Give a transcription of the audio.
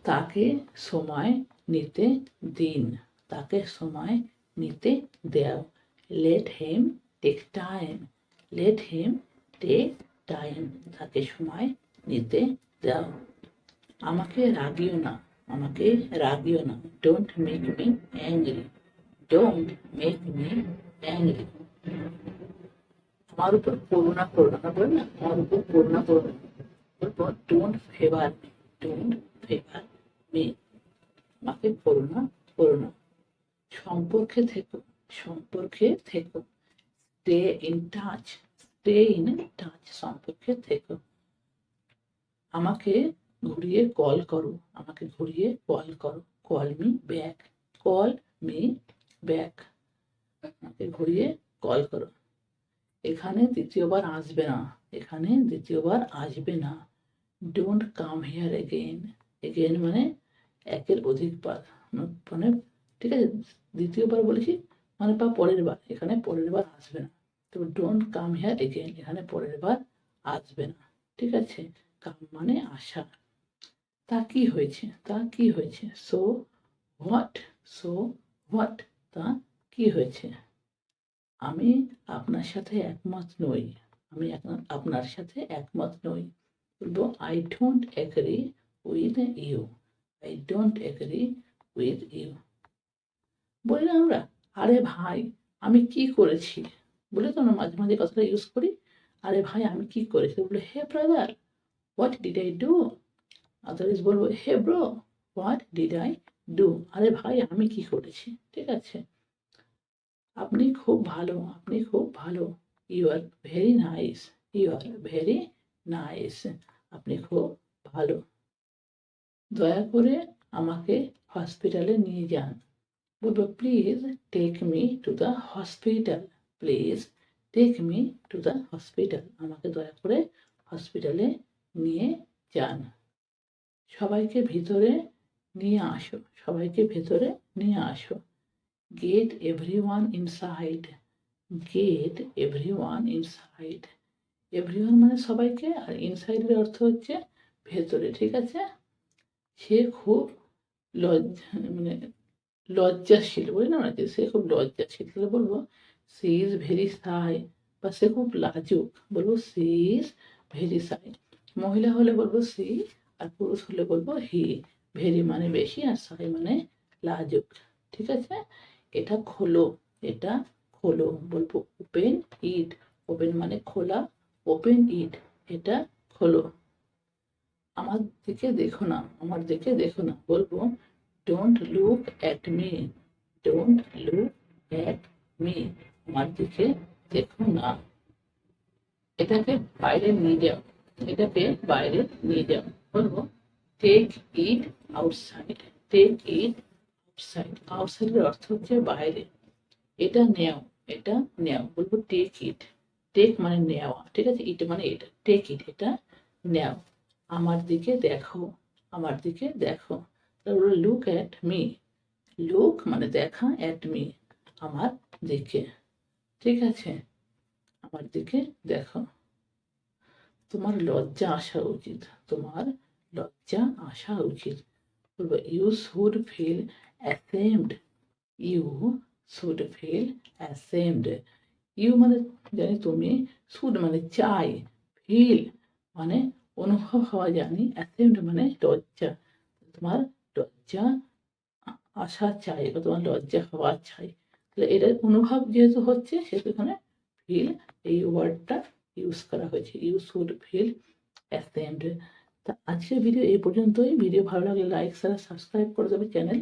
তাকে সময় নিতে দিন, তাকে সময় নিতে দাও। Let him take time, let him take time, তাকে সময় নিতে দাও। আমাকে রাগিও না, আমাকে রাগিও না। Don't make me angry, don't make me angry. আমার উপর করুণা করো না, বল না, আমার উপর করুণা করো না। বলবো don't favour me, don't favour me, আমাকে করুণা করো না। সম্পর্কে থেকো, সম্পর্কে থেকো। Stay in touch, stay in touch, সম্পর্কে থেকো। আমাকে ঘুরিয়ে কল করো, আমাকে ঘুরিয়ে কল করো। Call me back, call me back, আমাকে ঘুরিয়ে কল করো। এখানে দ্বিতীয়বার আসবে না, এখানে দ্বিতীয়বার আসবে না। Don't come here again, again মানে একের অধিকবার, মানে ঠিক আছে, দ্বিতীয়বার বলেছি মানে বা পরের বার, এখানে পরের বার আসবে না। তো ডোন্ট কাম হিয়ার এগেইন, এখানে পরের বার আসবে না, ঠিক আছে। কাম মানে আসা। তা কি হয়েছে, তা কি হয়েছে। সো হোয়াট, সো হোয়াট, তা কি হয়েছে। আমি আপনার সাথে একমত নই, আমি আপনার সাথে একমত নই। বলবো I don't agree with you, I don't agree with you. বলি না আমরা, আরে ভাই আমি কি করেছি, বলে তো আমরা মাঝে মাঝে কথাটা ইউজ করি। আরে ভাই আমি কি করেছি, বলে hey brother what did I do. Otherwise বলবো hey bro what did I do. আরে ভাই আমি কি করেছি, ঠিক আছে। আপনি খুব ভালো, আপনি খুব ভালো। You are very nice, you are very nice, আপনি খুব ভালো। দয়া করে আমাকে হসপিটালে নিয়ে যান। বলবো please take me to the hospital, please take me to the hospital, আমাকে দয়া করে হসপিটালে নিয়ে যান। সবাইকে ভিতরে নিয়ে আসো, সবাইকে ভেতরে নিয়ে আসো। Get everyone inside, get everyone inside, everyone মানে সবাইকে, আর ইনসাইডের অর্থ হচ্ছে ভেতরে, ঠিক আছে। সে খুব মানে লজ্জাশীল, বুঝলাম না, যে সে খুব লজ্জাশীল, তাহলে বলবো সি ইজ ভেরি সাই, বা সে খুব লাজুক, বলবো সি ইজ ভেরি সাই। মহিলা হলে বলবো সি, আর পুরুষ হলে বলবো হি। ভেরি মানে বেশি, আর সাই মানে লাজুক, ঠিক আছে। এটা খোলো, এটা খোলো, বলবো ওপেন ইট, ওপেন মানে খোলা, ওপেন ইট, এটা খোলো। আমার দিকে দেখো না, আমার দিকে দেখো না, বলবো don't look at me, don't look at me, আমার দিকে দেখো না। এটাকে বাইরে নিয়ে যাও, এটাকে বাইরে নিয়ে যাও, বলবো take it outside, take it outside, আউটসাইডের অর্থ হচ্ছে বাইরে। এটা নেও, এটা নেও, বলবো টেক ইট, টেক মানে নেওয়া, ঠিক আছে, ইট মানে এটা, টেক ইট, এটা নেও। আমার দিকে দেখো, আমার দিকে দেখো, তারপরে লুক অ্যাট মি, লুক মানে দেখা, অ্যাট মি আমার দিকে, ঠিক আছে, আমার দিকে দেখো। তোমার লজ্জা আসা উচিত, তোমার লজ্জা আসা উচিত, বলবো you should feel ashamed, you should feel ashamed. You মানে জানি তুমি, শুড মানে চাই, ফিল মানে অনুভব হওয়া জানি, অ্যাসেমড মানে লজ্জা, তোমার লজ্জা আসা চাই, বা তোমার লজ্জা হওয়া চাই। তাহলে এটা অনুভব যেহেতু হচ্ছে, সেহেতু এখানে ফিল এই ওয়ার্ডটা ইউজ করা হয়েছে, ইউ শুড ফিল অ্যাসেমড। তা আজকের ভিডিও এই পর্যন্তই। ভিডিও ভালো লাগলে লাইক শেয়ার সাবস্ক্রাইব করে দেবে চ্যানেল।